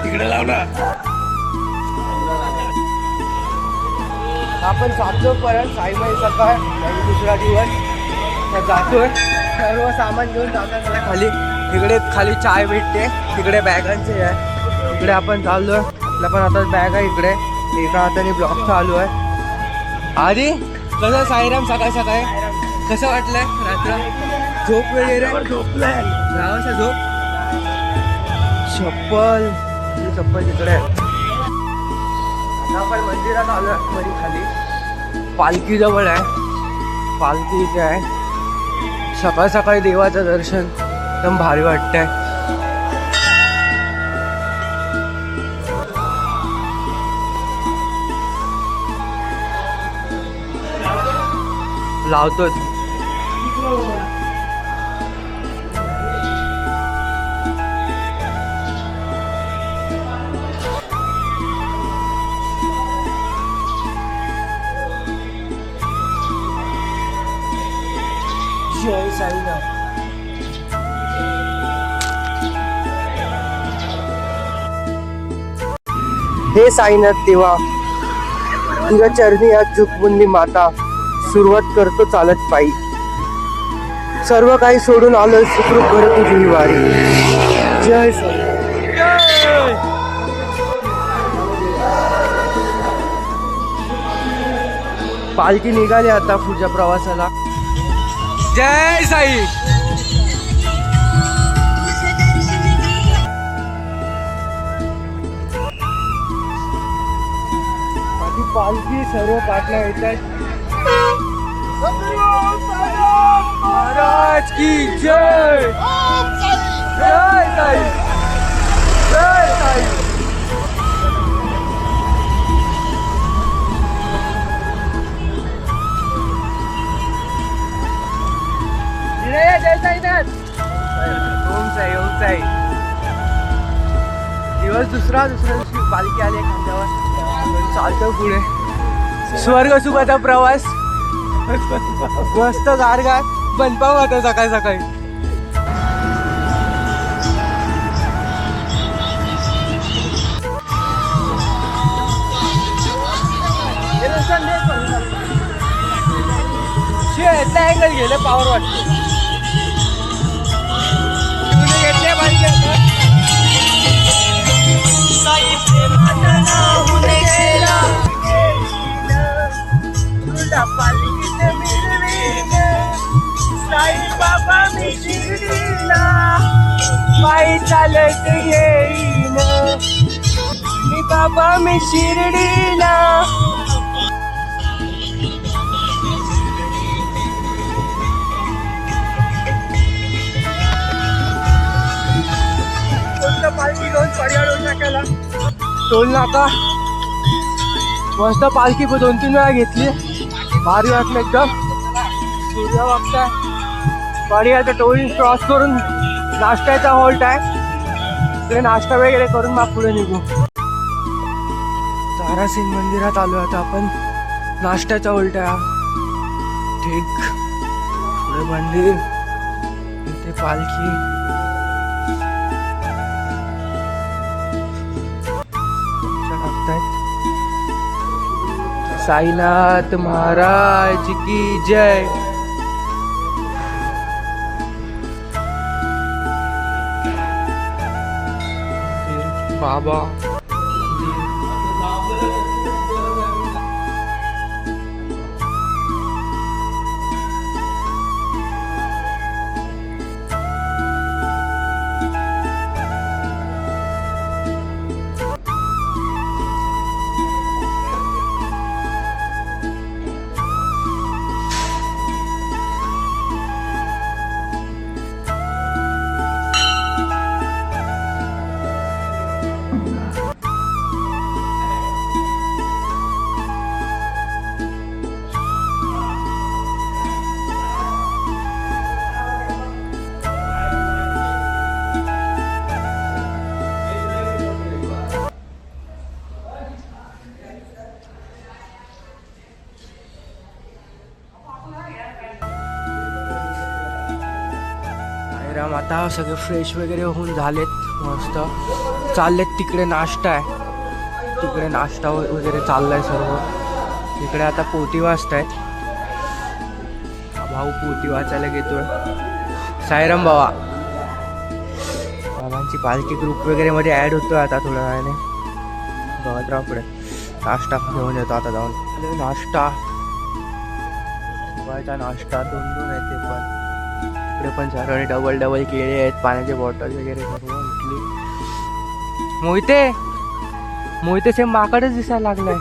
तिकडे लावला. आपण जातो परत साईमाई सकाळ आणि दुसरा दिवस तर जातोय. सर्व सामान घेऊन जातात मला खाली. इकडे खाली चाय भेटते, तिकडे बॅगांचे आहे. इकडे आपण चाललोय. आपल्या पण आता बॅग आहे इकडे. एका हाताने ब्लॉक चालू आहे. आधी कसं साईराम सकाळ सकाळी कसं वाटलंय रात्र? झोप वगैरे झोपलाय. राहावासा झोप. चप्पल तिकडे आहे. आता आपण मंदिरात आलो आहे खाली. पालखी जवळ आहे. पालखी इथे आहे. सकाळ सकाळी देवाचं दर्शन एकदम भारी वाटतंय. लावतोच. जय साईनाथ. हे साईनाथ देवा, तुझ्या चरणी आज झुकमुंदी माता. सुरुवात करतो चालत पायी. सर्व काही सोडून आलोय सुखरूप घर तुझी ही वारी. जय साई. पालखी निघाली आता पुढच्या प्रवासाला. जय साई. माझी पालखी सर्व पाटला येतात. महाराज की जय. जय साई. जय साई. जय साईनाथ. ओम साई. ओम साई. दिवस दुसऱ्या दिवशी पालखी आली खांद्यावर. चालतो पुढे. स्वर्ग सुखाचा प्रवास. मस्त गारगार बनपाव होता सकाळी सकाळी. अँगल गेले पावर वाटतो. घेतले पाहिजे साई बाबा मी शिर्डीला पायी चालत येईन. मी बाबा मी शिर्डीला. पालखी घेऊन पर्याड नाक्याला. टोल नाका मस्त. पालखी 2-3 वेळा घेतली. भारी वाटलं एकदम. सूर्य बघताय. पर्याड टोल क्रॉस करून नाश्त्याचा हॉल्ट आहे. तिकडे नाश्ता वगैरे करून मग पुढे निघू. तारासिंग मंदिरात आलो आता आपण. नाश्त्याचा हॉल्ट आहे. ठीक पुढे मंदिर, इथे पालखी. साईनाथ महाराज की जय. बाबा आता सगळे फ्रेश वगैरे होऊन झालेत, मस्त चाललेत तिकडे. नाश्ता आहे तिकडे, नाश्ता वगैरे चाललाय सर्व. तिकडे आता पोती वाचतायत, भाऊ पोती वाचायला घेतोय. साईराम बाबा, बाबांची पालखी ग्रुप वगैरे मध्ये ॲड होतो आता थोड्या वेळाने. बघत राहा पुढे. नाश्ता घेऊन येतो आता जाऊन. नाश्ता नाश्ता 2-2 आहेत ते पण. इकडे पण सर्वांनी डबल केळे आहेत, पाण्याचे बॉटल वगैरे सर्व इथली. मोहिते सेम माकडच दिसायला लागलाय.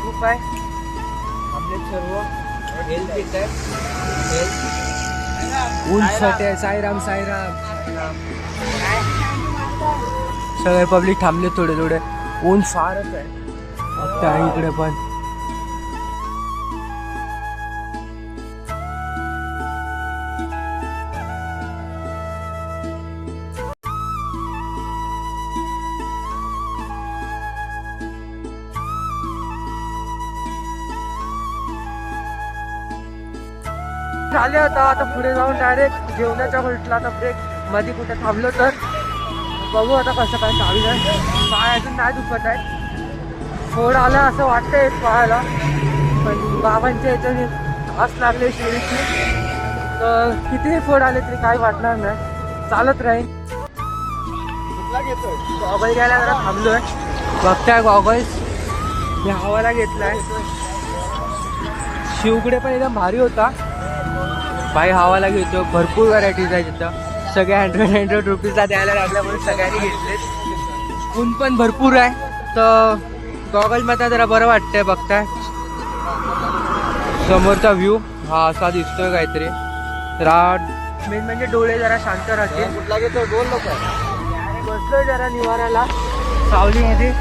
गप्पा आहे. आपले सर्व हेल्थ घेत आहे. ऊनसाठी आहे. साईराम सगळे पब्लिक थांबले थोडे. ऊन फारच आहे आता इकडे पण. झाले आता पुढे जाऊन डायरेक्ट जेवणाच्या हॉल्टला. आता ब्रेक मध्ये कुठे थांबलो तर बघू आता कसं काय चालू आहे. पाय अजून नाही दुखत आहे. फोड आला असं वाटतंय पायाला, पण बाबांच्या याच्याने घास लागले शिडीची, तर कितीही फोड आले तरी काही वाटणार नाही, चालत राहील. गॉगल घ्यायला जरा थांबलोय. बघताय गॉगल्स मी हवाला घेतलाय. शिवकडे पण एकदम भारी होता भाई, हवाला घेतो. भरपूर व्हरायटीज आहे तिथं. सगळे 100 रुपीजला द्यायला लागल्यामुळे सगळ्यांनी घेतलेत. ऊन पण भरपूर आहे, तर गॉगलमध्ये जरा बरं वाटतंय. बघताय समोरचा व्ह्यू हा असा दिसतोय काहीतरी. मेन म्हणजे डोळे जरा शांत राहते. कुठला घेतो 2 लोक बसलोय जरा निवाराला सावलीमध्ये.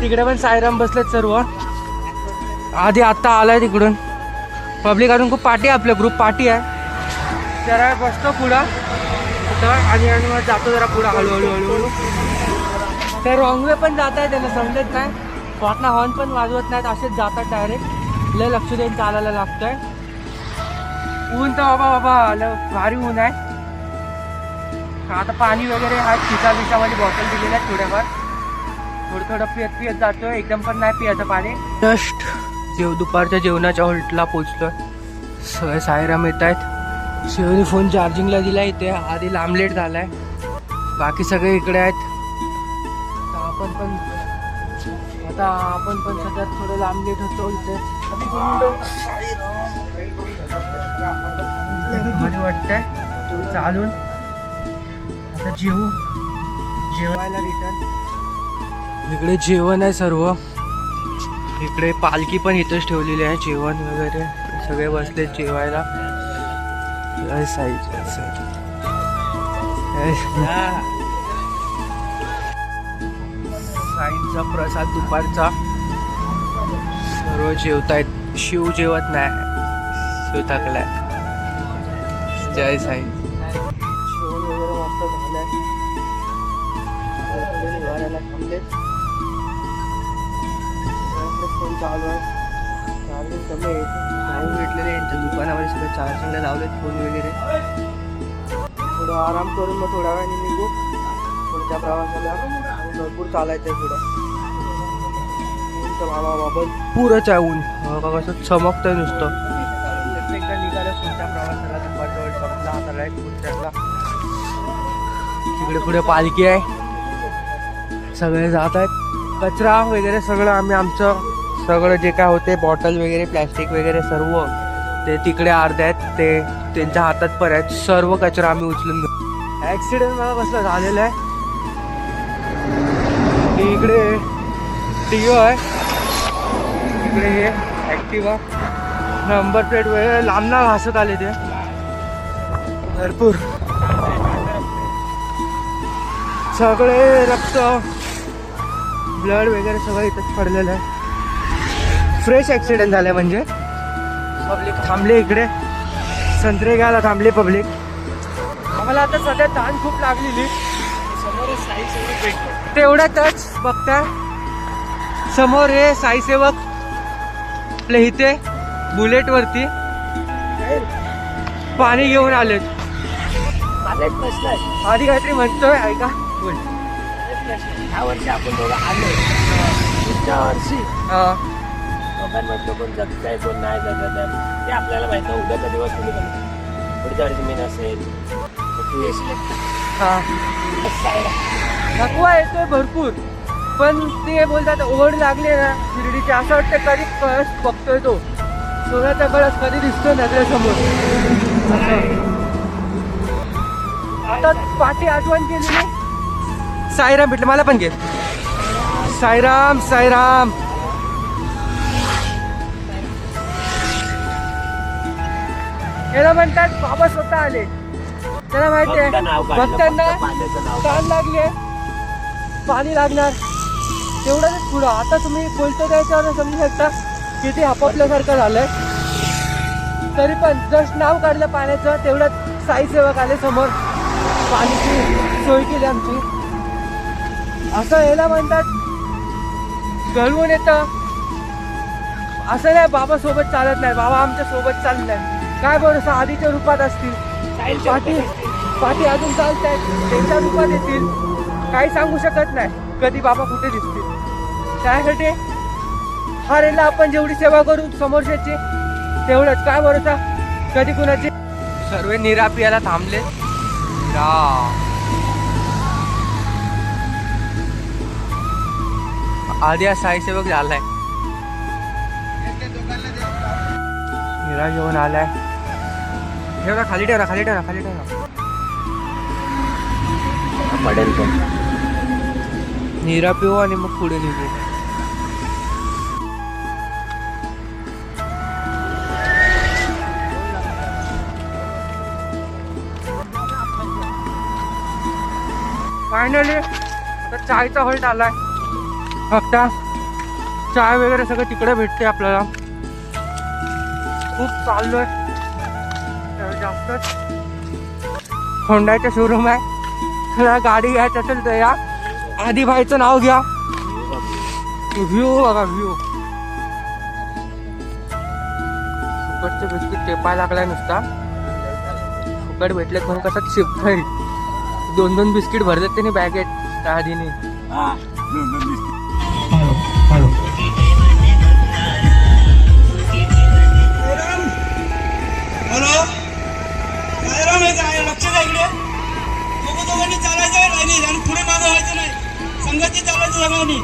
तिकडे पण साईराम बसलेत सर्व. आधी आत्ता आलाय तिकडून पब्लिक. अजून खूप पार्टी आहे, आपलं ग्रुप पार्टी आहे. जरा बसतो पुढं आणि मग जातो जरा पुढं हळूहळू. ते रॉंग वे पण जात आहे, त्यांना समजत नाही. स्वतः हॉर्न पण वाजवत नाहीत, असेच जातात डायरेक्ट. लय लक्ष देऊन चालायला लागतंय. ऊन तर बाबा लय भारी ऊन आहे. आता पाणी वगैरे आहे, खिसामध्ये बॉटल दिलेल्या आहेत थोड्याफार. थोडं पियत जातोय. एकदम पण नाही पियाचं पाणी. जस्ट दुपारच्या जेवणाच्या हॉल्टला पोचलोय. सगळे साईराम येत आहेत. शिवनी फोन चार्जिंगला दिला इथे. आधी लांबलेट झालाय, बाकी सगळे इकडे आहेत. आपण पण सगळ्यात थोडं लांबलेट होतो इथे. भारी वाटतंय चालून. आता जेवायला रिटर्न. इकडे जेवण आहे सर्व. इकडे पालखी पण इथंच ठेवलेली आहे. जेवण वगैरे सगळे बसले जेवायला. साईंचा प्रसाद दुपारचा. सर्व जेवतायत. शिव जेवत नाही, शिव थकलाय. जय साई. जेवण वगैरे मस्त झालंय. थांबलेत. फोन चालू आहे. चार्जिंग कमी आहे. भाऊ भेटलेले यांच्या दुकानामध्ये सगळं चार्जिंगला लावलेत फोन वगैरे. थोडं आराम करून मग थोड्या वेळाने निघू पुढच्या प्रवासाला. भरपूर चालायचं आहे पुढं. ऊन तर बाबा भरपूरच आहे ऊन. कसं चमकतंय नुसतं. एकदा निघालं पुढच्या प्रवासाला. दुपारच्या वेळ संपला आता. राईट पुढच्याला तिकडे पुढे पालखी आहे, सगळे जात आहेत. कचरा वगैरे सगळं आम्ही आमचं सगळं जे काय होते बॉटल वगैरे प्लॅस्टिक वगैरे सर्व ते तिकडे अर्धे आहेत, ते त्यांच्या हातात पण आहेत. सर्व कचरा आम्ही उचलून घेऊ. ॲक्सिडेंट मला कसलं झालेलं आहे. इकडे टिओ आहे, इकडे हे ॲक्टिवा नंबर प्लेट वगैरे लांबना घासत आले ते भरपूर. सगळे रक्त ब्लड वगैरे सगळं इथंच पडलेलं आहे. फ्रेश ॲक्सिडेंट झालं म्हणजे. पब्लिक थांबले इकडे, संत्रे घ्यायला थांबले पब्लिक. आम्हाला आता सध्या ताण खूप लागलेली. समोर साई सेवक भेटतो. तेवढ्यातच बघताय समोर हे साईसेवक आपल्या इथे बुलेटवरती पाणी घेऊन आलेत. माझा एक प्रश्न आहे. आधी काहीतरी म्हणतोय ऐका. बोल. ह्या वर्षी आपण दोघं आलो, पुढच्या वर्षी हा. दोघांमधलं कोण जगत आहे कोण नाही जगत आहे ते आपल्याला माहिती आहे. उद्याचा दिवस तुम्ही बघा, पुढच्या वर्षी मी नसेल तर तू येशील. हा. थकवा येतोय भरपूर, पण ते बोलतात ओढ लागली ना शिर्डीची, असं वाटतं कधी कळस बघतोय तो सोन्याचा कळस कधी दिसतोय नजरेसमोर. आता पाठी आठवण केली. साईराम भेटलं मला पण घे. साईराम साईराम. याला म्हणतात बाबा स्वतः आले. त्याला माहिती आहे भक्तांना ताण लागले, पाणी लागणार, तेवढंच पुढं. आता तुम्ही बोलतो त्याच्यावर समजू शकता किती आपापल्यासारखं झालंय. तरी पण जस्ट नाव काढलं पाण्याचं, तेवढंच साईसेवक आले समोर, पाण्याची सोय केली आमची. असं याला म्हणतात घडवून येतं. असं नाही बाबा सोबत चालत नाही, बाबा आमच्या सोबत चाललाय. काय भरोसा आधीच्या रूपात असतील, पाठी अजून चालत आहेत, त्यांच्या रूपात येतील. काही सांगू शकत नाही कधी बाबा कुठे दिसतील. त्यासाठी हा रेला आपण जेवढी सेवा करू समोरच्याची तेवढंच. काय भरोसा कधी कुणाची. सर्व निरापियाला थांबले. आधी हा साईसेवक झालाय, निरा घेऊन आलाय. ठेव ना खाली, ठेव ना खाली, ठेव ना खाली, ठेव ना. पडेल पण निरा पिऊ आणि मग पुढे निघू. फायनली आता चायचा हॉल्ट आलाय. फक्त चाय वगैरे सगळं तिकडे भेटते आपल्याला. खूप चाललोय जास्तच. होंडाचं शोरूम आहे. तुला गाडी घ्यायची असेल तर या. आधी भाईचं नाव घ्या. व्ह्यू बघा व्ह्यू. फुकटचे बिस्किट टेपाय लागलाय नुसता. फुकट भेटले पण कसं शिफ्ट होईल. 2-2 बिस्किट भरलेत त्यांनी बॅगेत त्या आधीने. हॅलो साईराम आहे काय? लक्ष द्या इकडे. दोघांनी चालायचं आहे आणि पुढे मागं व्हायचं नाही. संघाची चालायचं सगळ्यांनी.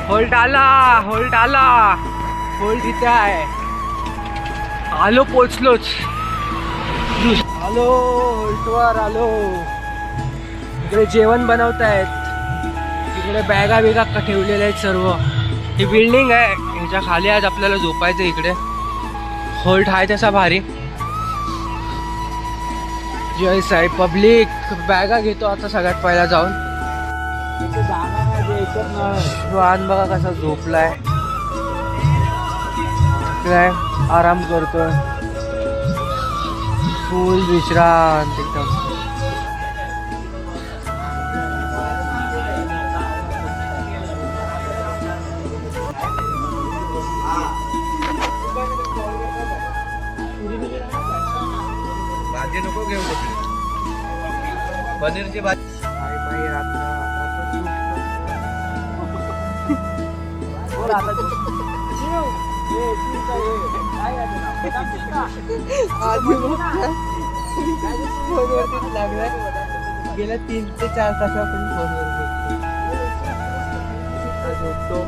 होल्ट आला, होल्ट आला, होल्ट इथे आहे. आलो, पोचलोच. आलो होल्टवर आलो. इकडे जेवण बनवतायत, इकडे बॅगा बिगा ठेवलेल्या आहेत सर्व. ही बिल्डिंग आहे, ह्याच्या खाली आज आपल्याला झोपायचं. इकडे होल्ट आहे तसा भारी. जय साई पब्लिक. बॅगा घेतो आता सगळ्यात पहिला जाऊन. वाहन बघा कसा झोपलाय, काय आराम करतोय, फुल विश्रांत एकदम. भाजी नको घेऊ, पनीरची भाजी. गेल्या 3 ते 4 तासापासून फोनवर बोलतो.